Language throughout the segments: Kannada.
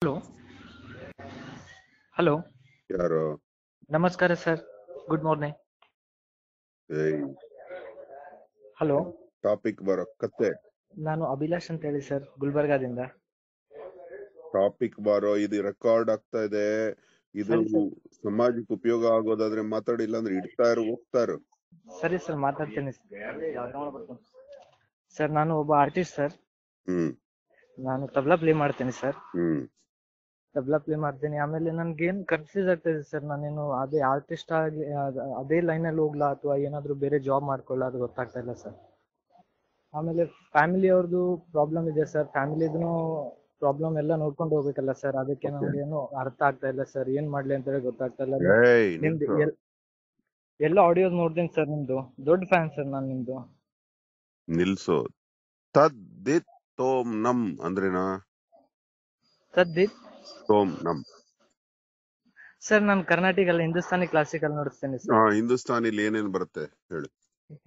ಹಲೋ ಹಲೋ ಯಾರು? ನಮಸ್ಕಾರ ಸರ್, ಗುಡ್ ಮಾರ್ನಿಂಗ್. ಏಯ್, ಹಲೋ, ಟಾಪಿಕ್ ಬರೋ ಕತ್ತೆ. ನಾನು ಅಭಿಲಾಷ್ ಅಂತ ಹೇಳಿ ಸರ್, ಗುಲ್ಬರ್ಗಾದಿಂದ. ಟಾಪಿಕ್ ಬಾರೋ, ಇದು ರೆಕಾರ್ಡ್ ಆಗ್ತಾ ಇದೆ. ಇದು ಸರಿ ಸರ್, ಸಮಾಜಕ್ಕೆ ಉಪಯೋಗ ಆಗೋದಾದ್ರೆ ಮಾತಾಡಿಲ್ಲ ಅಂದ್ರೆ ಇಡ್ತಾರು ಹೋಗ್ತಾರು. ಸರಿ ಸರ್, ಮಾತಾಡ್ತೇನೆ ಸರ್. ನಾನು ಒಬ್ಬ ಆರ್ಟಿಸ್ಟ್ ಸರ್. ನಾನು ತಬ್ಲಾ ಪ್ಲೇ ಮಾಡ್ತೇನೆ ಸರ್. ತಬ್ಲಾ ಪ್ಲೇ ಮಾಡ್ತೇನೆ. ಆಮೇಲೆ ನನ್ಗೇನ್ ಕನ್ಫ್ಯೂಸ್ ಆಗ್ತಾ ಇದೆ ಸರ್, ನಾನೇನು ಅದೇ ಆರ್ಟಿಸ್ಟ್ ಆಗಿ ಅದೇ ಲೈನ್ ಅಲ್ಲಿ ಹೋಗ್ಲಾ ಅಥವಾ ಏನಾದ್ರು ಬೇರೆ ಜಾಬ್ ಮಾಡ್ಕೊಳ್ಳ, ಅದು ಗೊತ್ತಾಗ್ತಾ ಇಲ್ಲ ಸರ್. ಆಮೇಲೆ ಫ್ಯಾಮಿಲಿ ಅವ್ರದ್ದು ಪ್ರಾಬ್ಲಮ್ ಇದೆ ಸರ್, ಫ್ಯಾಮಿಲಿದು ಪ್ರಾಬ್ಲಮ್ ಎಲ್ಲ ನೋಡ್ಕೊಂಡು ಹೋಗ್ಬೇಕಲ್ಲ ಸರ್. ಅದಕ್ಕೆ ನಮ್ಗೇನು ಅರ್ಥ ಆಗ್ತಾ ಇಲ್ಲ ಸರ್, ಏನ್ ಮಾಡ್ಲಿ ಅಂತ ಹೇಳಿ ಗೊತ್ತಾಗ್ತಾ ಇಲ್ಲ. ನಿಮ್ದು ಎಲ್ಲ ಆಡಿಯೋಸ್ ನೋಡ್ತೀನಿ ಸರ್, ನಿಮ್ದು ದೊಡ್ಡ ಫ್ಯಾನ್ ಸರ್ ನಾನು ನಿಮ್ದು. ನಿಲ್ಸು. ತದ್ದಿತ್ ತೋಮ್ ನಮ್ ಅಂದ್ರೇನಾ? ಸದ್ದಿತ್ ತೋಮ್ ನಮ್ ಸರ್, ನಾನು ಕರ್ನಾಟಕ ಅಲ್ಲ ಹಿಂದೂಸ್ತಾನಿ ಕ್ಲಾಸಿಕಲ್ ನೋಡಿಸ್ತೇನೆ ಸರ್. ಹಿಂದೂಸ್ತಾನಿಲಿ ಏನೇನ್ ಬರುತ್ತೆ ಹೇಳು?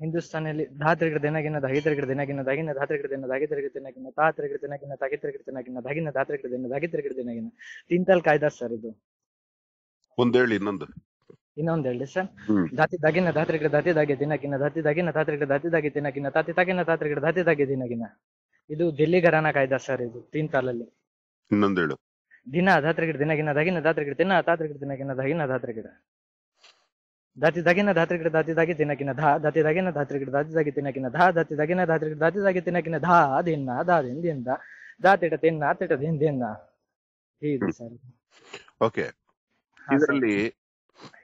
ಹಿಂದೂಸ್ತಾನಿಯಲ್ಲಿ ಧಾತ್ರಿಗಿಡ ದಿನಗಿನ ಧಾಗಿತ್ರಿಗಿಡ ದಿನಗಿನ ಧಾಗಿನ ಧಾತ್ರಿಗಿಡ ದಿನ ಧಾಗಿತ್ರಿಗಿಡ ದಿನಗಿನ ತಾತ್ರಿಗಿಡ ದಿನಗಿನ ತಾಗಿತ್ರಿಗಿಡ ದಿನಗಿನ ಧಾಗಿನ ಧಾತ್ರಿಗಿಡ ದಿನ ಧಾಗಿತ್ರಿಗಿಡ ದಿನಗಿನ ತಿಂತಲ್ ಕಾಯ್ದ ಸರ್ ಇದು. ಒಂದೇಳಿ ಇನ್ನೊಂದು. ಇನ್ನೊಂದ್ ಹೇಳಿ ಸರ್. ಧಾತಿ ದಾಗಿನ ಧಾತ್ರಿಗಿಡ ಧಾತಿ ದಾಗಿ ದಿನಗಿನ ಧಾತಿ ದಾಗಿನ ಧಾತ್ರಿಗಿಡ ಧಾತಿ ದಾಗಿ ದಿನಗಿನ ತಾತಿ ತಾಗಿನ ಧಾತ್ರಿಗಿಡ ಧಾತಿ ದಾಗಿ ದಿನಗಿನ. ಇದು ದಿಲ್ಲಿ ಘರಾನ ಕಾಯ್ದ ಸರ್, ಇದು ತಿಂತಾಲಲ್ಲಿ. ಇನ್ನೊಂದೇಳು. ದಿನ ಧಾತ್ರಿಗಿಡ ದಿನಗಿನ ಧಾಗಿನ ಧಾತ್ರಿಗಿಡ ದಿನ ತಾತ್ರಿಗಿಡ ದಿನಗಿನ ಧಾಗಿನ ಧಾತ್ರಿಗಿಡ ಧಾತಿ ದಾಗಿನ ಧಾತ್ರಿಗಿಡ ಧಾತಿ ದಾಗಿ ದಿನಕಿನ ಧಾ ಧಾತಿ ದಾಗಿನ ಧಾತ್ರಿಗಿಡ ಧಾತಿ ದಾಗಿ ತಿನ್ನಕಿನ ಧಾ ಧಾತಿ ದಾಗಿನ ಧಾತ್ರಿಗಿಡ ಧಾತಿ ದಾಗಿ ತಿನ್ನಕಿನ ಧಾ ದಿನ ದಾದಿನ ದಿಂದ ದಾತಿಟ ತಿನ್ನ ತಿಟ ದಿನ ದಿನ. ಇದೆ ಸರ್. ಓಕೆ, ಇದರಲ್ಲಿ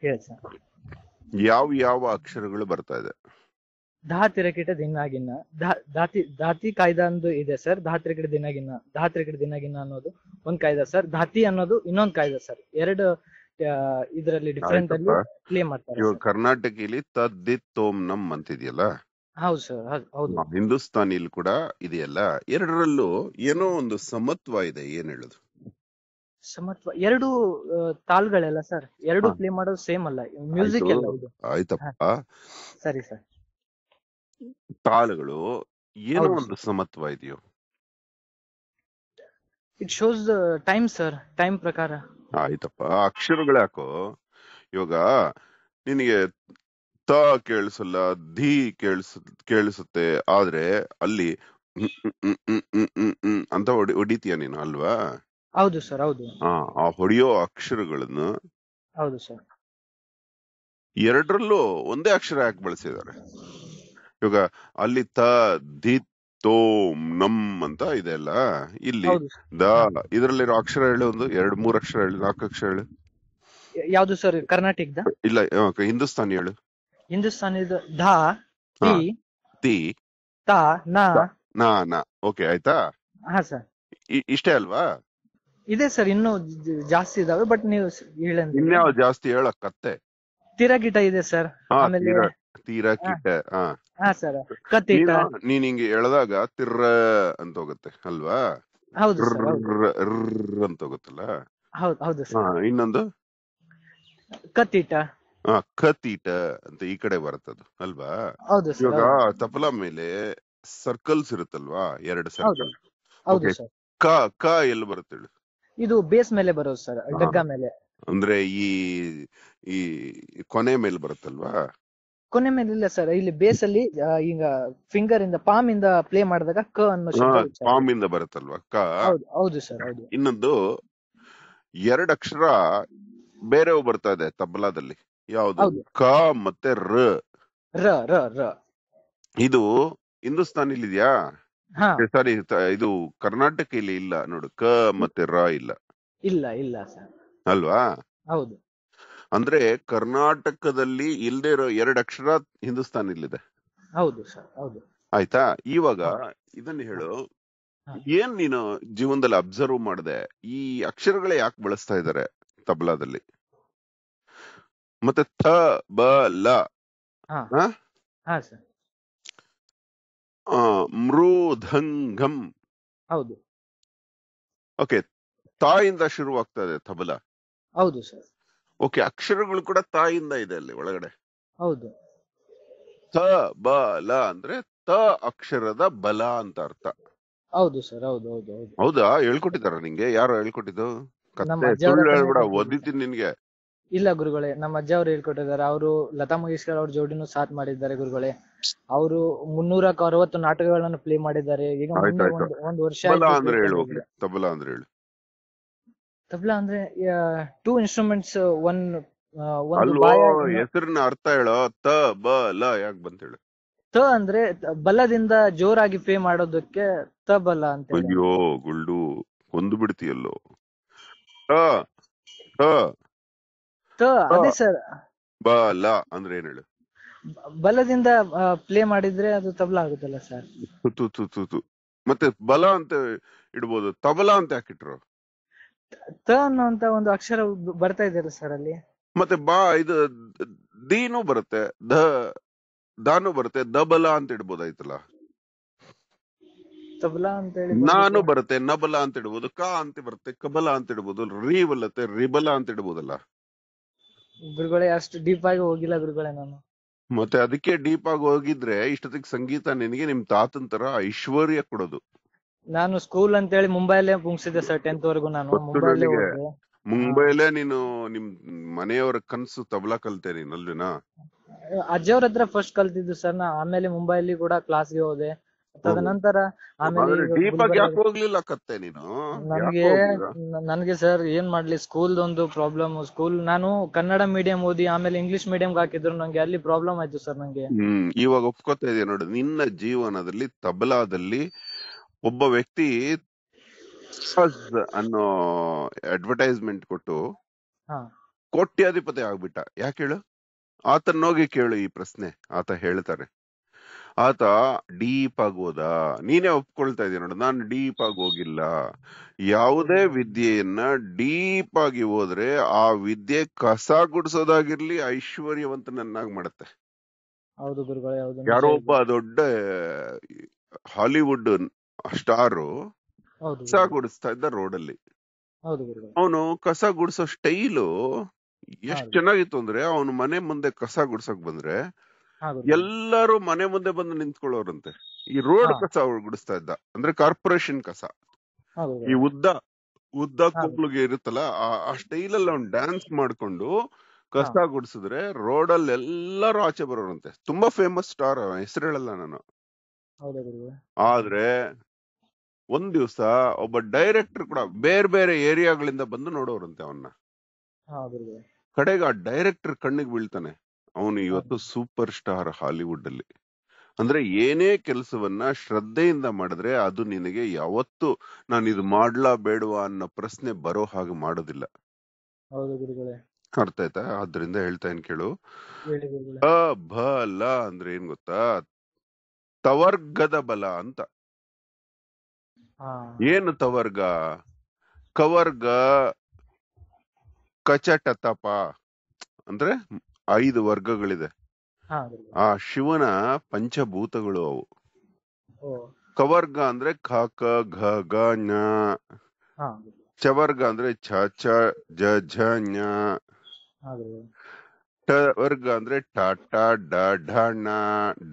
ಹೇಳಿ ಸರ್. ಯಾವ ಯಾವ ಅಕ್ಷರಗಳು ಬರ್ತಾ ಇದೆ? ಧಾತಿರಕಿಟ ದಿನಾಗಿನ ಧಾತಿ ಧಾತಿ ಕಾಯ್ದ ಅಂದು ಇದೆ ಸರ್. ಧಾತ್ರಿಗಿಡ ದಿನಗಿನ ಧಾತ್ರಿಗಿಡ ದಿನಗಿನ ಅನ್ನೋದು ಒಂದ್ ಕಾಯ್ದ ಸರ್. ಧಾತಿ ಅನ್ನೋದು ಇನ್ನೊಂದ್ ಕಾಯ್ದ ಸರ್. ಎರಡು ಇದರಲ್ಲಿ ಡಿಫ್ರೆಂಟ್ ಅಲ್ಲಿ ಪ್ಲೇ ಮಾಡ್ತಾರೆ. ಇವಾಗ ಕರ್ನಾಟಕದಲ್ಲಿ ತದ್ದಿತ್ ತೋಮ್ ನಮ್ ಅಂತಿದೆಯಲ್ಲ, ಹೌದು ಸರ್, ಹೌದು. ಹಿಂದೂಸ್ತಾನಿಲ್ ಕೂಡ ಇದೆಯಲ್ಲ, ಎರಡರಲ್ಲೂ ಏನೋ ಒಂದು ಸಮತ್ವ ಇದೆ. ಏನ್ ಹೇಳುದು? ಸಮತ್ವ ಎರಡು ತಾಳ್ಗಳೆಲ್ಲ ಸರ್, ಎರಡು ಪ್ಲೇ ಮಾಡೋದು ಸೇಮ್ ಅಲ್ಲ, ಮ್ಯೂಸಿಕ್ ಎಲ್ಲ ಇದು. ಆಯ್ತಪ್ಪ, ಸರಿ ಸರ್. ತಾಳಗಳು ಏನೋ ಒಂದು ಸಮತ್ವ ಇದೆಯೋ? It shows time sir, time ಪ್ರಕಾರ. ಆಯ್ತಪ್ಪ, ಅಕ್ಷರಗಳು ಯಾಕೋ? ಇವಾಗ ನಿನಗೆ ತ ಕೇಳಿಸಲ್ಲ, ಧಿ ಕೇಳಿಸುತ್ತೆ, ಆದ್ರೆ ಅಲ್ಲಿ ಅಂತ ಹೊಡಿತೀಯ ನೀನು ಅಲ್ವಾ? ಹೌದು ಸರ್, ಹೌದು. ಆ ಹೊಡೆಯೋ ಅಕ್ಷರಗಳನ್ನು ಹೌದು ಸರ್. ಎರಡರಲ್ಲೂ ಒಂದೇ ಅಕ್ಷರ ಯಾಕೆ ಬಳಸಿದ್ದಾರೆ? ಇವಾಗ ಅಲ್ಲಿ ತ ಧಿ ತೋಮ್ ನಮ್ ಅಂತ ಇದೆ ಅಲ್ಲ, ಇಲ್ಲಿ ದ ಇದ್ರಲ್ಲಿರೋ ಅಕ್ಷರ ಹೇಳು. ಒಂದು 2-3 ಅಕ್ಷರ ಹೇಳು, 4 ಅಕ್ಷರ ಹೇಳು. ಯಾವ್ದು ಸರ್? ಕರ್ನಾಟಕದ? ಇಲ್ಲ, ಹಿಂದೂಸ್ತಾನಿ ಹೇಳು. ಹಿಂದೂಸ್ತಾನಿದ ಧಾ ತಿ ತಿ ತಾ ನಾ ನಾ. ಓಕೆ, ಆಯ್ತಾ? ಹಾ ಸರ್. ಇಷ್ಟೇ ಅಲ್ವಾ? ಇದೆ ಸರ್, ಇನ್ನೂ ಜಾಸ್ತಿ ಇದಾವೆ, ಬಟ್ ನೀವು ಹೇಳಂದ್ರೆ ಇನ್ಯಾವ ಜಾಸ್ತಿ ಹೇಳಕ್ಕತ್ತೆ? ತಿರಗಿಟ ಇದೆ ಸರ್. ಆಮೇಲೆ ತೀರಕಿಟ. ಹಾ ಸರ್. ಕತ್ತಿಟ. ನೀನ್ ಹಿಂಗೆ ಎಳೆದಾಗ ತಿರ್ರ ಅಂತ ಹೋಗುತ್ತೆ ಅಲ್ವಾ? ಹೌದು ಸರ್, ಅಂತ ಹೋಗುತ್ತಲ್ಲ. ಹೌದು ಸರ್. ಇನ್ನೊಂದು ಕತ್ತಿಟ. ಕತೀಟ ಅಂತ ಈ ಕಡೆ ಬರುತ್ತದು ಅಲ್ವಾ? ಹೌದು ಸರ್. ಇವಾಗ ತಬಲಾ ಮೇಲೆ ಸರ್ಕಲ್ಸ್ ಇರುತ್ತಲ್ವಾ, 2 ಸರ್ಕಲ್. ಹೌದು ಸರ್. ಕ ಎಲ್ಲಿ ಬರುತ್ತೆ ಹೇಳು? ಇದು ಬೇಸ್ ಮೇಲೆ ಬರೋದು ಸರ್, ಡಗ್ಗ ಮೇಲೆ. ಅಂದ್ರೆ ಈ ಕೊನೆ ಮೇಲೆ ಬರುತ್ತಲ್ವಾ? ಕೊನೆ ಮೇಲೆ ಇಲ್ಲ ಸರ್, ಇಲ್ಲಿ ಬೇಸ್ ಅಲ್ಲಿ ಈಗ ಫಿಂಗರ್ ಇಂದ ಪಾಮ್ ಇಂದ ಪ್ಲೇ ಮಾಡಿದಾಗ ಕ ಅನ್ನೋ ಶಬ್ದ ಪಾಮ್ ಇಂದ ಬರುತ್ತಲ್ವಾ ಕ? ಹೌದು ಸರ್, ಹೌದು. ಇನ್ನೊಂದು 2 ಅಕ್ಷರ ಬೇರೆ ಬರ್ತಾ ಇದೆ ತಬಲಾದಲ್ಲಿ. ಯಾವುದು? ಕ ಮತ್ತೆ ರ. ಇದು ಹಿಂದೂಸ್ತಾನಿಲ್ ಇದೆಯಾ? ಸಾರಿ, ಇದು ಕರ್ನಾಟಕ ಇಲ್ಲಿ ಇಲ್ಲ ನೋಡು. ಕ ಮತ್ತೆ ರ ಇಲ್ಲ. ಇಲ್ಲ ಸರ್, ಅಲ್ವಾ? ಹೌದು. ಅಂದ್ರೆ ಕರ್ನಾಟಕದಲ್ಲಿ ಇಲ್ದೇ ಇರೋ 2 ಅಕ್ಷರ ಹಿಂದೂಸ್ತಾನಿಲ್ಲಿದೆ. ಹೌದು ಸರ್, ಹೌದು. ಆಯ್ತಾ? ಇವಾಗ ಇದನ್ನ ಹೇಳು, ಏನ್ ನೀನು ಜೀವನದಲ್ಲಿ ಅಬ್ಸರ್ವ್ ಮಾಡಿದೆ? ಈ ಅಕ್ಷರಗಳೇ ಯಾಕೆ ಬಳಸ್ತಾ ಇದ್ದಾರೆ ತಬಲಾದಲ್ಲಿ? ಮತ್ತೆ ಥ ಬ ಲ, ಮೃದಂಗಂ. ಹೌದು. ಓಕೆ, ತಾಯಿಂದ ಶುರುವಾಗ್ತಾ ಇದೆ ತಬಲಾ. ಹೌದು ಸರ್. ಓಕೆ, ಅಕ್ಷರಗಳು ಕೂಡ ತಾಯಿಂದ ಇದೆ ಅಲ್ಲಿ ಒಳಗಡೆ. ಹೌದು. ತ ಬ ಲ ಅಂದ್ರೆ ತ ಅಕ್ಷರದ ಬಲ ಅಂತ ಅರ್ಥ. ಹೌದು ಸರ್, ಹೌದು ಹೌದು ಹೌದು. ಹೌದಾ? ಹೇಳ್ಕೊಟ್ಟಿದಾರ ನಿಂಗೆ? ಯಾರು ಹೇಳ್ಕೊಟ್ಟಿದ್ದು? ನಮ್ಮ ಕತ್ತೆ ಅಜ್ಜ ಅವ್ರ ಸುಳ್ಳು ಹತ್ರನೇ ಹೇಳ್ಬಿಡ, ಕಲ್ತಿದ್ದು ಸರ್. ಒದಿತೀನಿ ನಿನ್ಗೆ. ಇಲ್ಲ ಗುರುಗಳೇ, ನಮ್ಮ ಅಜ್ಜ ಅವ್ರು ಹೇಳ್ಕೊಟ್ಟಿದ್ದಾರೆ. ಅವರು ಲತಾ ಮಂಗೇಶ್ಕರ್ ಅವ್ರ ಜೋಡಿನೂ ಸಾಥ್ ಮಾಡಿದ್ದಾರೆ ಗುರುಗಳೇ. ಅವರು 360 ನಾಟಕಗಳನ್ನು ಪ್ಲೇ ಮಾಡಿದ್ದಾರೆ. ಈಗ ಮೊನ್ನೆ ಆಯ್ತಾಯ್ತು. ಒಂದ್ ವರ್ಷ ತಬಲಾ ಆಯ್ತು ಅಂದ್ರೆ ಹೇಳು ಹೋಗ್ಲಿ. ತಬಲಾ ಅಂದ್ರೆ ಹೇಳು. ತಬ್ಲಾ ಅಂದ್ರೆ 2 ಇನ್ಸ್ಟ್ರೂಮೆಂಟ್ಸ್, ಒಂದು ಅಲ್ವೋ, ಬಾಯ ಹೆಸರಿನ ಅರ್ಥ ಹೇಳೋ. ತ ಬ ಲ ಯಾಕೆ ಬಂತ ಹೇಳು. ತ ಅಂದ್ರೆ ಬಲದಿಂದ ಜೋರಾಗಿ ಪ್ಲೇ ಮಾಡೋದಕ್ಕೆ ತಬಲ ಅಂತ ಹೇಳಿ. ಅಯ್ಯೋ ಗುಲ್ಡು, ಕೊಂದು ಬಿಡ್ತೀಯಲ್ಲೋ. ತ ತ ತ ಅದೇ ಸರ್, ಬ ಲ ಅಂದ್ರೆ ಏನ್ ಹೇಳು. ಬಲದಿಂದ ಪ್ಲೇ ಮಾಡಿದ್ರೆ ಅದು ತಬಲಾ ಆಗುತ್ತಲ್ಲ ಸರ್. ತು ತು ತು ತು. ಮತ್ತೆ ಬಲ ಅಂತ ಇಡ್ಬೋದು, ತಬಲಾ ಅಂತ ಯಾಕಿಟ್ರು? ತ ಅನ್ನೋಂತ ಒಂದು ಅಕ್ಷರ ಬರ್ತಾ ಇದೆಯಲ್ಲ ಸರ್ ಅಲ್ಲಿ. ಮತ್ತೆ ಇದು ದೀನು ಬರುತ್ತೆ, ದಾನು ಬರುತ್ತೆ, ದಬಲ ಅಂತ ಇಡ್ಬೋದಾಯ್ತಲ್ಲ. ತಬಲಾ ಅಂತ ಹೇಳಿ ನಾನು ಬರುತ್ತೆ, ನಬಲ ಅಂತ ಇಡ್ಬೋದು. ಕ ಅಂತ ಬರುತ್ತೆ, ಕಬಲ ಅಂತ ಇಡ್ಬೋದು. ರೀ ಬರುತ್ತೆ, ರಿಬಲ ಅಂತ ಇಡ್ಬೋದಲ್ಲ. ಗುರುಗಳೇ, ಅಷ್ಟು ಡೀಪ್ ಆಗಿ ಹೋಗಿಲ್ಲ ಗುರುಗಳೇ ನಾನು. ಮತ್ತೆ ಅದಕ್ಕೆ ಡೀಪ್ ಆಗಿ ಹೋಗಿದ್ರೆ ಇಷ್ಟೊತ್ತಿಗೆ ಸಂಗೀತ ನಿನಗೆ ನಿಮ್ ತಾತನ್ ತರ ಐಶ್ವರ್ಯ ಕೊಡೋದು. ನಾನು ಸ್ಕೂಲ್ ಅಂತ ಹೇಳಿ ಮುಂಬೈಲೇ ಮುಗಿಸಿದೆ ಸರ್, 10th ವರೆಗೂ ನಾನು ಮುಂಬೈಲೇ ಓದಿದೆ. ಮುಂಬೈಲೇ ನೀನು ನಿಮ್ ಮನೆಯವರ ಕನ್ಸು ತಬಲಾ ಕಲ್ತೆ ನೀನ್ ಅಲ್ವೇನಾ? ಅಜ್ಜವ್ರ ಹತ್ರ ಫಸ್ಟ್ ಕಲ್ತಿದ್ದು ಸರ್. ಆಮೇಲೆ ಮುಂಬೈಲಿ ಕೂಡ ಕ್ಲಾಸ್ಗೆ ಹೋದೆ. ತದನಂತರ ಆಮೇಲೆ ಡೀಪ್ ಆಗಿ ಯಾಕೆ ಹೋಗ್ಲಿಲ್ಲ ಕತ್ತೆ ನೀನು? ನನ್ಗೆ ಸರ್ ಏನ್ ಮಾಡ್ಲಿ, ಸ್ಕೂಲ್ ಒಂದು ಪ್ರಾಬ್ಲಮ್. ಸ್ಕೂಲ್ ನಾನು ಕನ್ನಡ ಮೀಡಿಯಂ ಓದಿ ಆಮೇಲೆ ಇಂಗ್ಲಿಷ್ ಮೀಡಿಯಂ ಹಾಕಿದ್ರು ನಂಗೆ ಅಲ್ಲಿ ಪ್ರಾಬ್ಲಮ್ ಆಯ್ತು ಸರ್ ನಂಗೆ. ಇವಾಗ ಒಪ್ಕೋತಾ ಇದೆಯಾ ನೋಡು, ನಿನ್ನ ಜೀವನದಲ್ಲಿ ತಬಲಾದಲ್ಲಿ ಒಬ್ಬ ವ್ಯಕ್ತಿ ಅನ್ನೋ ಅಡ್ವರ್ಟೈಸ್ಮೆಂಟ್ ಕೊಟ್ಟು ಕೋಟ್ಯಾಧಿಪತಿ ಆಗ್ಬಿಟ್ಟ. ಯಾಕೆ ಹೇಳು? ಆತನೋಗಿ ಕೇಳು ಈ ಪ್ರಶ್ನೆ. ಆತ ಹೇಳ್ತಾರೆ. ಆತ ಡೀಪ್ ಆಗಿ ಹೋದ. ನೀನೇ ಒಪ್ಕೊಳ್ತಾ ಇದೀಯ ನೋಡು, ನಾನು ಡೀಪ್ ಆಗಿ ಹೋಗಿಲ್ಲ. ಯಾವುದೇ ವಿದ್ಯೆಯನ್ನ ಡೀಪ್ ಆಗಿ ಹೋದ್ರೆ ಆ ವಿದ್ಯೆ ಕಸ ಗುಡಿಸೋದಾಗಿರ್ಲಿ ಐಶ್ವರ್ಯವಂತನನ್ನಾಗಿ ಮಾಡುತ್ತೆ. ಹೌದು ಗುರುಗಳೇ, ಹೌದು. ಯಾರೋ ಒಬ್ಬ ದೊಡ್ಡ ಹಾಲಿವುಡ್ ಸ್ಟಾರು ಕಸ ಗುಡಿಸ್ತಾ ಇದ್ದ ರೋಡಲ್ಲಿ. ಅವನು ಕಸ ಗುಡಿಸೋ ಸ್ಟೈಲು ಎಷ್ಟ್ ಚೆನ್ನಾಗಿತ್ತು ಅಂದ್ರೆ, ಅವನು ಮನೆ ಮುಂದೆ ಕಸ ಗುಡ್ಸಕ್ ಬಂದ್ರೆ ಎಲ್ಲರೂ ಮನೆ ಮುಂದೆ ಬಂದು ನಿಂತ್ಕೊಳ್ಳೋರಂತೆ. ಈ ರೋಡ್ ಕಸ ಗುಡಿಸ್ತಾ ಇದ್ದ, ಅಂದ್ರೆ ಕಾರ್ಪೊರೇಷನ್ ಕಸ. ಈ ಉದ್ದ ಕೂಗ್ಲಿಗೆ ಇರುತ್ತಲ್ಲ, ಆ ಸ್ಟೈಲ್ ಅಲ್ಲಿ ಅವ್ನು ಡ್ಯಾನ್ಸ್ ಮಾಡ್ಕೊಂಡು ಕಸ ಗುಡಿಸಿದ್ರೆ ರೋಡಲ್ಲಿ ಎಲ್ಲರೂ ಆಚೆ ಬರೋರಂತೆ. ತುಂಬಾ ಫೇಮಸ್ ಸ್ಟಾರ್, ಹೆಸರು ಹೇಳಲ್ಲ ನಾನು. ಆದ್ರೆ ಒಂದ್ ದಿವ್ಸ ಒಬ್ಬ ಡೈರೆಕ್ಟರ್ ಕೂಡ ಬೇರೆ ಬೇರೆ ಏರಿಯಾಗಳಿಂದ ಬಂದು ನೋಡೋರಂತೆ ಅವನ್ನ. ಕಡೆಗೆ ಆ ಡೈರೆಕ್ಟರ್ ಕಣ್ಣಿಗೆ ಬೀಳ್ತಾನೆ. ಅವನು ಇವತ್ತು ಸೂಪರ್ ಸ್ಟಾರ್ ಹಾಲಿವುಡ್ ಅಲ್ಲಿ. ಅಂದ್ರೆ ಏನೇ ಕೆಲಸವನ್ನ ಶ್ರದ್ಧೆಯಿಂದ ಮಾಡಿದ್ರೆ ಅದು ನಿನಗೆ ಯಾವತ್ತು ನಾನು ಇದು ಮಾಡ್ಲಾ ಬೇಡವಾ ಅನ್ನೋ ಪ್ರಶ್ನೆ ಬರೋ ಹಾಗೆ ಮಾಡೋದಿಲ್ಲ. ಅರ್ಥ ಆಯ್ತಾ? ಆದ್ರಿಂದ ಹೇಳ್ತಾ ಏನ್ ಕೇಳು. ಬಲ ಅಂದ್ರೆ ಏನ್ ಗೊತ್ತಾ? ತವರ್ಗದ ಬಲ ಅಂತ. ಏನು ತವರ್ಗ? ಕವರ್ಗ, ಕಚಟತಪ ಅಂದ್ರೆ 5 ವರ್ಗಗಳಿದೆ. ಆ ಶಿವನ ಪಂಚಭೂತಗಳು ಅವು. ಕವರ್ಗ ಅಂದ್ರೆ ಖ ಕ ಘ ಗ ಞ. ಚವರ್ಗ ಅಂದ್ರೆ ಛ ಛ ಜ ಝ ಞ. ಟವರ್ಗ ಅಂದ್ರೆ ಟ ಟ ಡ ಢ ಣ.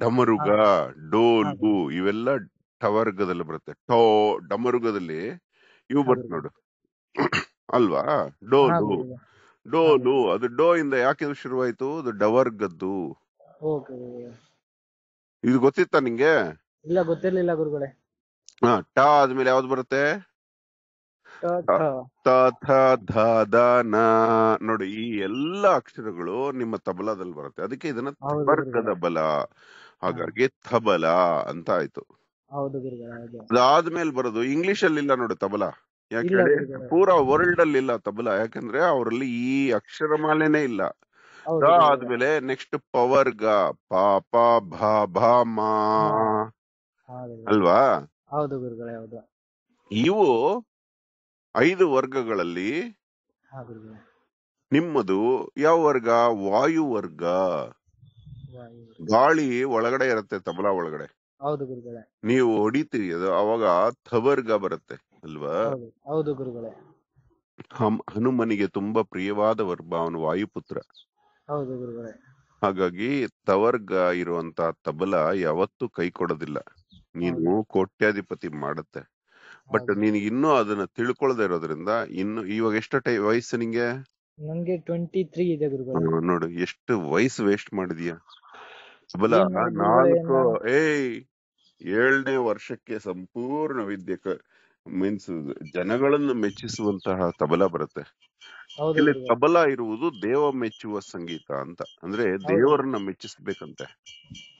ಡಮರುಗ, ಡೋಲು ಇವೆಲ್ಲ ಟವರ್ಗದಲ್ಲಿ ಬರುತ್ತೆ. ಡಮರುಗದಲ್ಲಿ ಇವು ಬರುತ್ತೆ ನೋಡು ಅಲ್ವಾ? ಡೋಲು ಅದು ಡೋ ಇಂದ ಯಾಕೆ ಶುರುವಾಯ್ತು? ಅದು ಡವರ್ಗದ್ದು. ಇದು ಗೊತ್ತಿತ್ತಾ ನಿಂಗೆ? ಇಲ್ಲ, ಗೊತ್ತಿರ್ಲಿಲ್ಲ ಗುರುಗಳೇ. ಟ ಆದ್ಮೇಲೆ ಯಾವ್ದು ಬರುತ್ತೆ? ತ ಥ ಧ ದ ನ. ನೋಡಿ, ಈ ಎಲ್ಲಾ ಅಕ್ಷರಗಳು ನಿಮ್ಮ ತಬಲಾದಲ್ಲಿ ಬರುತ್ತೆ. ಅದಕ್ಕೆ ಇದನ್ನ ತವರ್ಗದ ಬಲ, ಹಾಗಾಗಿ ತಬಲ ಅಂತ ಆಯ್ತು. ಅದಾದ್ಮೇಲೆ ಬರೋದು ಇಂಗ್ಲಿಷ್ ಅಲ್ಲಿ ಇಲ್ಲ ನೋಡು ತಬಲಾ. ಯಾಕೆ? ಪೂರಾ ವರ್ಲ್ಡ್ ಅಲ್ಲಿ ಇಲ್ಲ ತಬಲಾ. ಯಾಕಂದ್ರೆ ಅವರಲ್ಲಿ ಈ ಅಕ್ಷರಮಾಲೆನೇ ಇಲ್ಲ. ಆದ್ಮೇಲೆ ನೆಕ್ಸ್ಟ್ ಪವರ್ಗ, ಪ ಪ ಭ ಭ ಮ ಅಲ್ವಾ? ಇವು 5 ವರ್ಗಗಳಲ್ಲಿ ನಿಮ್ಮದು ಯಾವ ವರ್ಗ? ವಾಯು ವರ್ಗ. ಗಾಳಿ ಒಳಗಡೆ ಇರುತ್ತೆ ತಬಲಾ ಒಳಗಡೆ. ನೀವು ಹೊಡಿತೀರಿ, ಅದು ಅವಾಗ ಥವರ್ಗ ಬರುತ್ತೆ ಅಲ್ವಾ? ಹನುಮನಿಗೆ ತುಂಬಾ ಪ್ರಿಯವಾದ ವರ್ಗ, ಅವನು ವಾಯುಪುತ್ರ. ಹಾಗಾಗಿ ತವರ್ಗ ಇರುವಂತ ತಬಲಾ ಯಾವತ್ತೂ ಕೈ ಕೊಡೋದಿಲ್ಲ. ನೀನು ಕೋಟ್ಯಾಧಿಪತಿ ಮಾಡುತ್ತೆ. ಬಟ್ ನೀನ್ ಇನ್ನೂ ಅದನ್ನ ತಿಳ್ಕೊಳ್ದೆ ಇರೋದ್ರಿಂದ ಇನ್ನು ಇವಾಗ ಎಷ್ಟು ವಯಸ್ಸು ನಿಂಗೆ? ನನ್ಗೆ 23 ಇದೆ ಗುರುಗಳೇ. ನೋಡು ಎಷ್ಟು ವಯಸ್ಸು ವೇಸ್ಟ್ ಮಾಡಿದೀಯ. ತಬಲ ಏನ್ ಮಾಡೋದು ಗುರುಗಳೇ, 7ನೇ ವರ್ಷಕ್ಕೆ ಸಂಪೂರ್ಣ ವಿದ್ಯೆ ಮೀನ್ಸ್ ಜನಗಳನ್ನು ಮೆಚ್ಚಿಸುವಂತಹ ತಬಲ ಬರುತ್ತೆ. ಹೌದು ಇಲ್ಲಿ ಗುರುಗಳೇ. ತಬಲ ಇರುವುದು ದೇವ ಮೆಚ್ಚುವ ಸಂಗೀತ ಅಂತ. ಅಂದ್ರೆ ದೇವರನ್ನ ಮೆಚ್ಚಿಸ್ಬೇಕಂತೆ.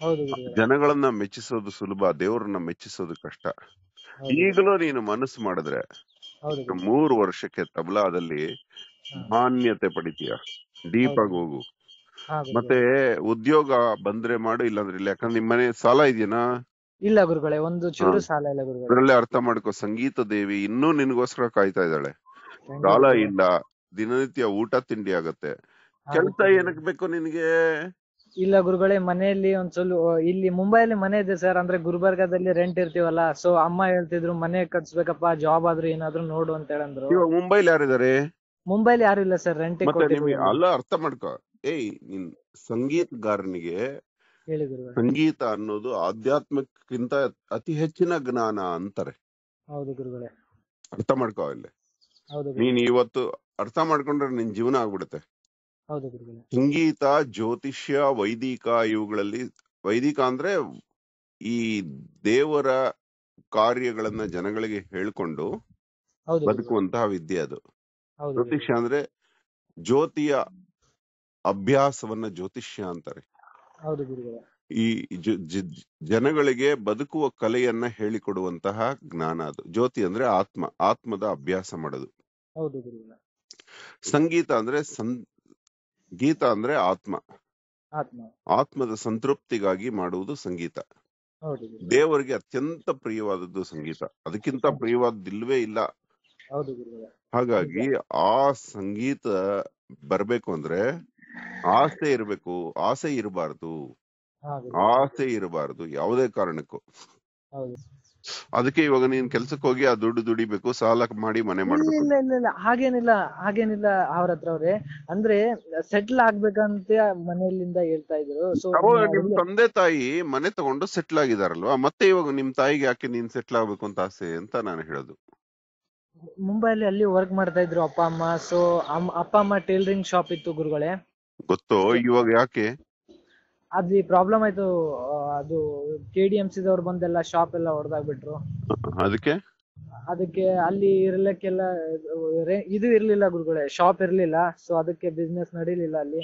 ಹೌದು ಗುರುಗಳೇ. ಜನಗಳನ್ನ ಮೆಚ್ಚಿಸೋದು ಸುಲಭ, ದೇವರನ್ನ ಮೆಚ್ಚಿಸೋದು ಕಷ್ಟ. ಈಗಲೂ ನೀನು ಮನಸ್ಸು ಮಾಡಿದ್ರೆ 3 ವರ್ಷಕ್ಕೆ ತಬಲಾದಲ್ಲಿ ಮಾನ್ಯತೆ ಪಡಿತೀಯ. ಡೀಪ್ ಆಗಿ ಹೋಗು. ಮತ್ತೆ ಉದ್ಯೋಗ ಬಂದ್ರೆ ಮಾಡು, ಇಲ್ಲಾಂದ್ರೆ ಇಲ್ಲ. ಯಾಕಂದ್ರೆ ನಿಮ್ ಮನೆ ಸಾಲ ಇದೆಯಾ? ಇಲ್ಲ ಗುರುಗಳೇ, ಒಂದು ಚೂರು ಸಾಲ ಇಲ್ಲ ಗುರುಗಳೇ. ಅದ್ರಲ್ಲೇ ಅರ್ಥ ಮಾಡ್ಕೋ, ಸಂಗೀತ ದೇವಿ ಇನ್ನೂ ನಿನ್ಗೋಸ್ಕರ ಕಾಯ್ತಾ ಇದ್ದಾಳೆ. ಸಾಲ ಇಲ್ಲ, ದಿನನಿತ್ಯ ಊಟ ತಿಂಡಿ ಆಗತ್ತೆ. ಕೆಲ್ಸ ಏನಕ್ ಬೇಕು ನಿನ್ಗೆ? ಇಲ್ಲ ಗುರುಗಳೇ, ಮನೆಯಲ್ಲಿ ಒಂದ್ ಸ್ವಲ್ಪ ಇಲ್ಲಿ ಮುಂಬೈಲಿ ಮನೆ ಇದೆ ಸರ್. ಅಂದ್ರೆ ಗುಲ್ಬರ್ಗಾದಲ್ಲಿ ರೆಂಟ್ ಇರ್ತೀವಲ್ಲ, ಸೊ ಅಮ್ಮ ಹೇಳ್ತಿದ್ರು ಮನೆ ಕಟ್ಸ್ಬೇಕಪ್ಪ, ಜಾಬ್ ಆದ್ರೂ ಏನಾದ್ರು ನೋಡು ಅಂತ ಹೇಳಂದ್ರು. ಇವಾಗ ಮುಂಬೈಲಿ ಯಾರಿದ್ದಾರೆ? ಮುಂಬೈಲಿ ಯಾರು ಇಲ್ಲ ಸರ್, ರೆಂಟ್ ಅಲ್ಲ, ಅರ್ಥ ಮಾಡ್ಕೋ. ನೀನ್ ಸಂಗೀತಗಾರನಿಗೆ ಹೇಳಿ ಗುರುಗಳೇ, ಸಂಗೀತ ಅನ್ನೋದು ಆಧ್ಯಾತ್ಮಕ್ಕಿಂತ ಅತಿ ಹೆಚ್ಚಿನ ಜ್ಞಾನ ಅಂತಾರೆ. ಹೌದು ಗುರುಗಳೇ. ಅರ್ಥ ಮಾಡ್ಕೋ. ಇಲ್ಲಿ ಹೌದು ನೀನ್ ಇವತ್ತು ಅರ್ಥ ಮಾಡ್ಕೊಂಡ್ರೆ ನಿನ್ ಜೀವನ ಆಗ್ಬಿಡುತ್ತೆ. ಹೌದು ಗುರುಗಳೇ. ಸಂಗೀತ, ಜ್ಯೋತಿಷ್ಯ, ವೈದಿಕ, ಇವುಗಳಲ್ಲಿ ವೈದಿಕ ಅಂದ್ರೆ ಈ ದೇವರ ಕಾರ್ಯಗಳನ್ನ ಜನಗಳಿಗೆ ಹೇಳ್ಕೊಂಡು ಬದುಕುವಂತಹ ವಿದ್ಯೆ ಅದು. ಜ್ಯೋತಿಷ್ಯ ಅಂದ್ರೆ ಜ್ಯೋತಿಯ ಅಭ್ಯಾಸವನ್ನ ಜ್ಯೋತಿಷ್ಯ ಅಂತಾರೆ. ಹೌದು ಗುರುಗಳೇ. ಈ ಜನಗಳಿಗೆ ಬದುಕುವ ಕಲೆಯನ್ನ ಹೇಳಿಕೊಡುವಂತಹ ಜ್ಞಾನ ಅದು. ಜ್ಯೋತಿ ಅಂದ್ರೆ ಆತ್ಮ, ಆತ್ಮದ ಅಭ್ಯಾಸ ಮಾಡೋದು. ಹೌದು ಗುರುಗಳೇ. ಸಂಗೀತ ಅಂದ್ರೆ ಗೀತ ಅಂದ್ರೆ ಆತ್ಮ, ಆತ್ಮದ ಸಂತೃಪ್ತಿಗಾಗಿ ಮಾಡುವುದು ಸಂಗೀತ. ದೇವರಿಗೆ ಅತ್ಯಂತ ಪ್ರಿಯವಾದದ್ದು ಸಂಗೀತ. ಅದಕ್ಕಿಂತ ಪ್ರಿಯವಾದಿಲ್ವೇ ಇಲ್ಲ. ಹಾಗಾಗಿ ಆ ಸಂಗೀತ ಬರ್ಬೇಕು ಅಂದ್ರೆ ಆಸೆ ಇರ್ಬೇಕು. ಆಸೆ ಇರಬಾರ್ದು ಯಾವುದೇ ಕಾರಣಕ್ಕೂ. ಅದಕ್ಕೆ ಇವಾಗ ನೀನ್ ಕೆಲ್ಸಕ್ಕೆ ಹೋಗಿ ಆ ದುಡ್ಡು ದುಡಿಬೇಕು, ಸಾಲ ಮಾಡಿ ಮನೆ ಮಾಡ್ಬೇಕು. ಇಲ್ಲ ಹಾಗೇನಿಲ್ಲ ಅವ್ರ ಹತ್ರ. ಅವ್ರೆ ಅಂದ್ರೆ ಸೆಟ್ಲ್ ಆಗ್ಬೇಕಂತ ಮನೆಯಲ್ಲಿಂದ ಹೇಳ್ತಾ ಇದ್ರು. ನಿಮ್ ತಂದೆ ತಾಯಿ ಮನೆ ತಗೊಂಡು ಸೆಟ್ಲ್ ಆಗಿದಾರಲ್ವಾ, ಮತ್ತೆ ಇವಾಗ ನಿಮ್ ತಾಯಿಗೆ ಯಾಕೆ ನೀನ್ ಸೆಟ್ಲ್ ಆಗ್ಬೇಕು ಅಂತ ಆಸೆ ಅಂತ ನಾನು ಹೇಳೋದು. ಮುಂಬೈಲಿ ಅಲ್ಲಿ ವರ್ಕ್ ಮಾಡ್ತಾ ಇದ್ರು ಅಪ್ಪ ಅಮ್ಮ. ಸೊ ಅಪ್ಪ ಅಮ್ಮ ಟೈಲರಿಂಗ್ ಶಾಪ್ ಇತ್ತು ಗುರುಗಳೇ. ಗೊತ್ತೋ? ಇವಾಗ ಯಾಕೆ ಅಲ್ಲಿ ಪ್ರಾಬ್ಲಮ್ ಆಯ್ತು. ಅದು KDMC ದವ್ರು ಬಂದೆಲ್ಲ ಶಾಪ್ ಎಲ್ಲ ಹೊಡೆದಾಗ್ಬಿಟ್ರು. ಅದಕ್ಕೆ ಅಲ್ಲಿ ಇರ್ಲಿಕ್ಕೆಲ್ಲ ಇದು ಇರ್ಲಿಲ್ಲ ಗುರುಗಳೇ, ಶಾಪ್ ಇರ್ಲಿಲ್ಲ. ಸೊ ಅದಕ್ಕೆ ಬಿಸ್ನೆಸ್ ನಡೀಲಿಲ್ಲ ಅಲ್ಲಿ.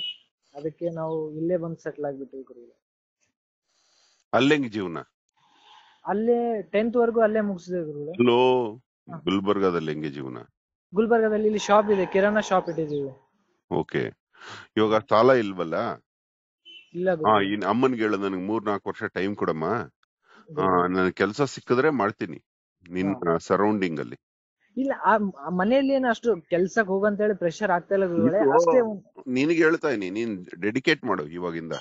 ಅದಕ್ಕೆ ನಾವು ಇಲ್ಲೇ ಬಂದು ಸೆಟ್ಲ್ ಆಗ್ಬಿಟ್ಟಿವಿ ಗುರುಗಳೇ. ಅಲ್ಲೇ ಜೀವನ? ಅಲ್ಲೇ 10th ವರೆಗೂ ಅಲ್ಲೇ ಮುಗಿಸಿದೆ ಗುರುಗಳೇ. ಗುಲ್ಬರ್ಗಾದಲ್ಲಿ ಹೆಂಗೆ ಜೀವನ? ಗುಲ್ಬರ್ಗಾದಲ್ಲಿ ಇಲ್ಲಿ ಶಾಪ್ ಇದೆ, ಕಿರಾಣಾ ಶಾಪ್ ಇಟ್ಟಿದ್ದೀವಿ. ಓಕೆ. ಇವಾಗ ಸಾಲ ಇಲ್ವಲ್ಲ? ಇಲ್ಲ ಅಮ್ಮನ್ಗೆ ಹೇಳು, ನನಗೆ 3-4 ವರ್ಷ ಟೈಮ್ ಕೊಡಮ್ಮ, ನನ್ ಕೆಲ್ಸ ಸಿಕ್ಕಿದ್ರೆ ಮಾಡ್ತೀನಿ ನಿನ್ನ ಸರೌಂಡಿಂಗ್ ಅಲ್ಲಿ. ಇಲ್ಲ ಮನೆಯಲ್ಲಿ ಏನು ಅಷ್ಟು ಕೆಲ್ಸಕ್ಕೆ ಹೋಗಂತ ಹೇಳಿ ಪ್ರೆಷರ್ ಆಗ್ತಾ ಇಲ್ಲ ಗುರುಗಳೇ. ಅಷ್ಟೇ ನಿನಗೆ ಹೇಳ್ತಾ ಇದೀನಿ, ನೀನ್ ಡೆಡಿಕೇಟ್ ಮಾಡು ಇವಾಗಿಂದ.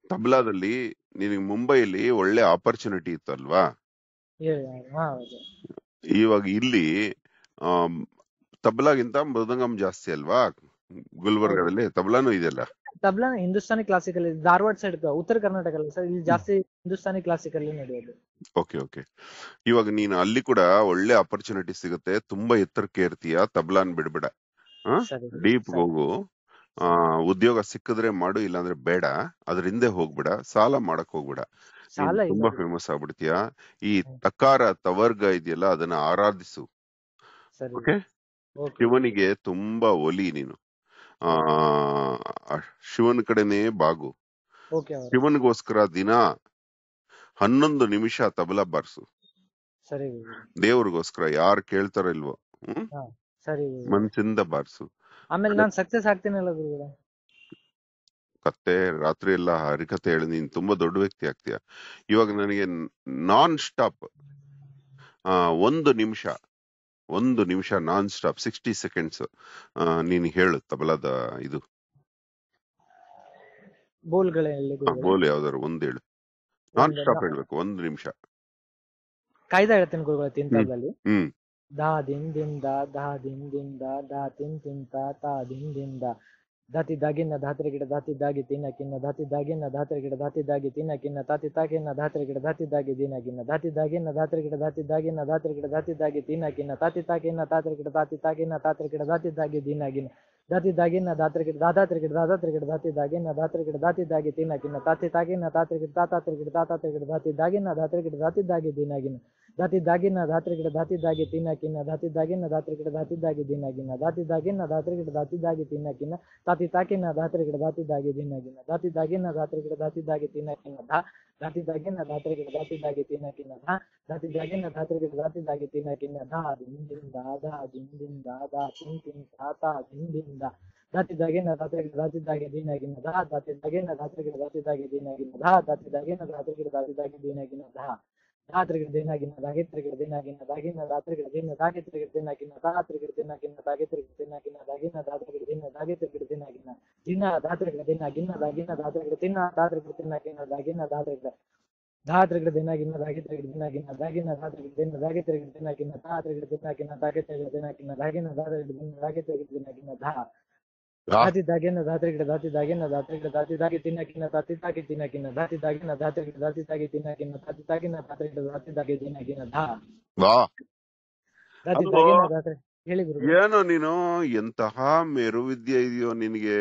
ತಬ್ಲಾದಲ್ಲಿ ನಿನಗೆ ಮುಂಬೈಲಿ ಒಳ್ಳೆ ಆಪರ್ಚುನಿಟಿ ಇತ್ತಲ್ವಾ? ಇವಾಗ ಇಲ್ಲಿ ತಬ್ಲಾಗಿಂತ ಮೃದಂಗಂ ಜಾಸ್ತಿ ಅಲ್ವಾ ಗುಲ್ಬರ್ಗಾದಲ್ಲಿ? ತಬ್ಲಾನು ಇದೆಯಲ್ಲ. ತಬ್ಲಾ ಹಿಂದೂಸ್ತಾನಿ ಕ್ಲಾಸಿಕಲ್ ಧಾರವಾಡ ಸೈಡ್, ಉತ್ತರ ಕರ್ನಾಟಕ ಅಲ್ಲ ಸರ್, ಇಲ್ಲಿ ಜಾಸ್ತಿ ಹಿಂದೂಸ್ತಾನಿ ಕ್ಲಾಸಿಕಲ್ ನಡೆಯೋದು. ಓಕೆ. ಇವಾಗ ನೀನು ಅಲ್ಲಿ ಕೂಡ ಒಳ್ಳೆ ಆಪರ್ಚುನಿಟಿ ಸಿಗುತ್ತೆ. ತುಂಬಾ ಎತ್ತರಕ್ಕೆ ಇರ್ತೀಯ. ತಬ್ಲಾನ್ ಬಿಡ್ಬೇಡ, ಡೀಪ್ ಹೋಗು. ಉದ್ಯೋಗ ಸಿಕ್ಕಿದ್ರೆ ಮಾಡು, ಇಲ್ಲಾಂದ್ರೆ ಬೇಡ. ಅದ್ರ ಹಿಂದೆ ಹೋಗ್ಬೇಡ. ಸಾಲ ಮಾಡಕ್ ಹೋಗ್ಬೇಡ. ತುಂಬಾ ಫೇಮಸ್ ಆಗ್ಬಿಡ್ತೀಯ. ಈ ತಕಾರ ತವರ್ಗ ಇದೆಯಲ್ಲ, ಅದನ್ನ ಆರಾಧಿಸು. ಓಕೆ. ಶಿವನಿಗೆ ತುಂಬಾ ಒಲಿ ನೀನು. ಶಿವನ ಕಡೆನೇ ಬಾಗು. ಶಿವನಿಗೋಸ್ಕರ ದಿನ 11 ನಿಮಿಷ ತಬಲಾ ಬಾರ್ಸು. ದೇವ್ರಿಗೋಸ್ಕರ ಯಾರು ಕೇಳ್ತಾರ ಇಲ್ವೋ, ಮನ್ಸಿಂದ ಬಾರ್ಸು. ಆಮೇಲೆ ನಾನು ಸಕ್ಸಸ್ ಆಗ್ತೀನಲ್ಲ ಗುರುಗಳೇ. ಕತೆ ರಾತ್ರಿ ಎಲ್ಲ ಹರಿಕತೆ ಹೇಳಿ ನೀನ್ ತುಂಬಾ ದೊಡ್ಡ ವ್ಯಕ್ತಿ ಆಗ್ತೀಯ. ಇವಾಗ ನನಗೆ ನಾನ್ ಸ್ಟಾಪ್ 1 ನಿಮಿಷ ನಾನ್ ಸ್ಟಾಪ್ 60 ಸೆಕೆಂಡ್ಸ್ ನೀನ್ ಹೇಳು ತಬಲಾದ ಇದು ಬೋಲ್ ಯಾವ್ದಾರು ಒಂದ್ ಹೇಳು. ನಾನ್ ಸ್ಟಾಪ್ ಹೇಳ್ಬೇಕು 1 ನಿಮಿಷ. ಕಾಯ್ದೆ ಹೇಳ್ತೀನಿ ಗುರುಗಳೇ. ತಿಂತದಲ್ಲಿ ದಾ ದಿನ್ ದಿನ್ ದಾ ದಿನ್ ದಿನ್ ದಾ ತಿನ್ ತಿಂತ ತಾ ದಿನ್ ದಿನ್ ದಾ ಧಾತಿ ದಾಗಿನ ಧಾತ್ರೆ ಗಿಡ ಧಾತಿ ದಾಗಿ ತಿನ್ನಕಿನ್ನ ಧಾತಿ ದಾಗಿನ ಧಾತ್ರೆ ಗಿಡ ಧಾತಿ ದಾಗಿ ತಿನ್ನಕಿನ್ನ ತಾತಿ ತಾಗಿನ ಧಾತ್ರೆ ಗಿಡ ಧಾತಿ ದಾಗಿ ದಿನಕಿನ್ನ ಧಾತಿ ದಾಗಿನ ಧಾತ್ರೆ ಗಿಡ ಧಾತಿ ದಾಗಿನ ಧಾತ್ರೆ ಗಿಡ ಧಾತಿ ದಾಗಿ ತಿನ್ನಕಿನ್ನ ತಾತಿ ತಾಗಿನ ತಾತ್ರೆ ಗಿಡ ಧಾತಿ ತಾಗಿನ ತಾತ್ರೆ ಗಿಡ ಧಾತಿ ದಾಗಿ ದಿನಗಿನ್ನ ಧಾತಿ ದಾಗಿನ ಧಾತ್ರೆ ಗಿಡ ದಾದಾತ್ರೆ ಗಿಡ ದಾದಾತ್ರೆ ಗಿಡ ಧಾತಿ ದಾಗಿನ ಧಾತ್ರೆ ಗಿಡ ಧಾತಿ ದಾಗಿ ತಿನ್ನಕಿನ್ನ ತಾತಿ ತಾಗಿನ ತಾತ್ರೆ ಗಿಡ ತಾತಾತ್ರೆ ಗಿಡ ತಾತಾತ್ರೆ ಗಿಡ ಧಾತಿ ದಾಗಿನ ಧಾತ್ರೆ ಗಿಡ ಧಾತಿ ದಾಗಿ ದಿನಗಿನ್ನ ಧಾತಿ ದಾಗಿನ ಧಾತ್ರೆ ಗಿಡ ಧಾತಿ ದಾಗಿ ತಿನ್ನಕಿನ್ನ ಧಾತಿ ದಾಗಿನ ಧಾತ್ರೆ ಗಿಡ ಧಾತಿ ದಾಗಿ ದಿನಗಿನ್ನ ಧಾತಿ ದಾಗಿನ ಧಾತ್ರೆ ಗಿಡ ಧಾತಿ ದಾಗಿ ತಿನ್ನಕಿನ್ನ ತಾತಿ ತಾಕಿನ ಧಾತ್ರೆ ಗಿಡ ಧಾತಿ ದಾಗಿ ದಿನಗಿನ್ನ ಧಾತಿ ದಾಗಿನ ಧಾತ್ರೆ ಗಿಡ ಧಾತಿ ದಾಗಿ ತಿನ್ನಕಿನ್ನ ಧಾತಿ ದಾಗಿನ ಧಾತ್ರೆ ಗಿಡ ಧಾತಿ ದಾಗಿ ತಿನ್ನಕಿನ್ನ ಧಾತಿ ದಾಗಿನ ಧಾತ್ರೆ ಗಿಡ ಧಾತಿ ದಾಗಿ ತಿನ್ನಕಿನ್ನ ದಿಂದಿಂದ ದಿಂದಿಂದ ತಿನ್ ತಾತ ದಿಂದಿಂದ ಧಾತಿ ದಾಗಿನ ಧಾತ್ರೆ ಗಿಡ ಧಾತಿ ದಾಗಿ ದಿನಗಿನ್ನ ಧಾತಿ ದಾಗಿನ ಧಾತ್ರೆ ಗಿಡ ಧಾತಿ ದಾಗಿ ದಿನಗಿನ್ನ ಧಾತಿ ದಾಗಿನ ಧಾತ್ರೆ ಗಿಡ ಧಾತಿ ದಾಗಿ ದಿನಗಿನ್ನ ಧಾತ್ರೆಗಿಡ ದಿನಾಗಿನ್ನ ಧಾಗಿತ್ರೆಗಿಡ ದಿನಾಗಿನ್ನ ದಾಗಿನ ಧಾತ್ರೆಗಿಡ ದಿನ ಧಾಗಿತ್ರೆಗಿಡ ದಿನಾಗಿನ್ನ ಧಾತ್ರೆಗಿಡ ದಿನಾಗಿನ್ನ ಧಾಗಿತ್ರೆಗಿಡ ದಿನಾಗಿನ್ನ ದಾಗಿನ ಧಾತ್ರೆಗಿಡ ದಿನ ಧಾಗಿತ್ರೆಗಿಡ ದಿನಾಗಿನ್ನ ದಿನ ಧಾತ್ರೆಗಿಡ ದಿನಾಗಿನ್ನ ದಾಗಿನ ಧಾತ್ರೆಗಿಡ ದಿನ ಧಾತ್ರೆಗಿಡ ದಿನಾಗಿನ್ನ ದಾಗಿನ ಧಾತ್ರೆಗಿಡ ಧಾತ್ರೆಗಿಡ ದಿನಾಗಿನ್ನ ಧಾಗಿತ್ರೆಗಿಡ ದಿನಾಗಿನ್ನ ದಾಗಿನ ಧಾತ್ರೆಗಿಡ ದಿನ ಧಾಗಿತ್ರೆಗಿಡ ದಿನಾಗಿನ್ನ ಧಾತ್ರೆಗಿಡ ದಿನಾಗಿನ್ನ ಧಾಗಿತ್ರೆಗಿಡ ದಿನಾಗಿನ್ನ ದಾಗಿನ ಧಾತ್ರೆಗಿಡ ದಿನ ಧಾಗಿತ್ರೆಗಿಡ ದಿನಾಗಿನ್ನ ಧಾತಿ ದಾಗಿನ ಧಾತ್ರೆಗಿಡ ಧಾತಿ ದಾಗಿನ ಧಾತ್ರೆಗಿಡ ಧಾತಿ ದಾಗಿ ತಿನ್ನಕಿನ್ನ ತಾತಿ ತಾಗಿ ತಿನ್ನಕಿನ್ನ ಧಾತಿ ದಾಗಿನ ಧಾತ್ರೆಗಿಡ ಧಾತಿ ತಾಗಿ ತಿನ್ನಕಿನ್ನ ತಾತಿ ತಾಗಿನ ಧಾತ್ರೆಗಿಡ ಧಾತಿ ದಾಗಿ ತಿನ್ನಕಿನ್ನ ಧಾತಿ ದಾಗಿನ ಧಾತ್ರೆ ಹೇಳಿ ಗುರು. ಏನೋ ನೀನು ಎಂತಹ ಮೇರುವಿದ್ಯೆ ಇದೆಯೋ ನಿನ್ಗೆ,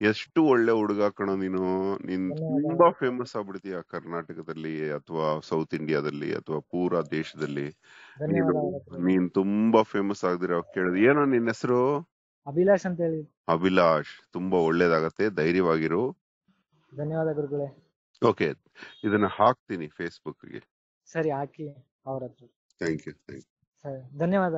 ಎಷ್ಟು ಒಳ್ಳೆ ಹುಡುಗ ಕಣೋ ನೀನು. ನೀನ್ ತುಂಬಾ ಫೇಮಸ್ ಆಗ್ಬಿಡ್ತೀಯ ಕರ್ನಾಟಕದಲ್ಲಿ ಅಥವಾ ಸೌತ್ ಇಂಡಿಯಾದಲ್ಲಿ ಅಥವಾ ಪೂರಾ ದೇಶದಲ್ಲಿ. ನೀನ್ ತುಂಬಾ ಫೇಮಸ್ ಆಗ್ದಿರೋ ಕೇಳಿದ್. ಏನೋ ನಿನ್ ಹೆಸರು? ಅಭಿಲಾಷ್ ಅಂತ ಹೇಳಿ. ಅಭಿಲಾಷ್, ತುಂಬಾ ಒಳ್ಳೇದಾಗತ್ತೆ, ಧೈರ್ಯವಾಗಿರು. ಧನ್ಯವಾದ ಗುರುಗಳೇ. ಓಕೆ, ಇದನ್ನ ಹಾಕ್ತೀನಿ ಫೇಸ್ಬುಕ್ ಗೆ. ಸರಿ, ಹಾಕಿ ಅವ್ರ ಹತ್ರ. Thank you. ಸರಿ, ಧನ್ಯವಾದ.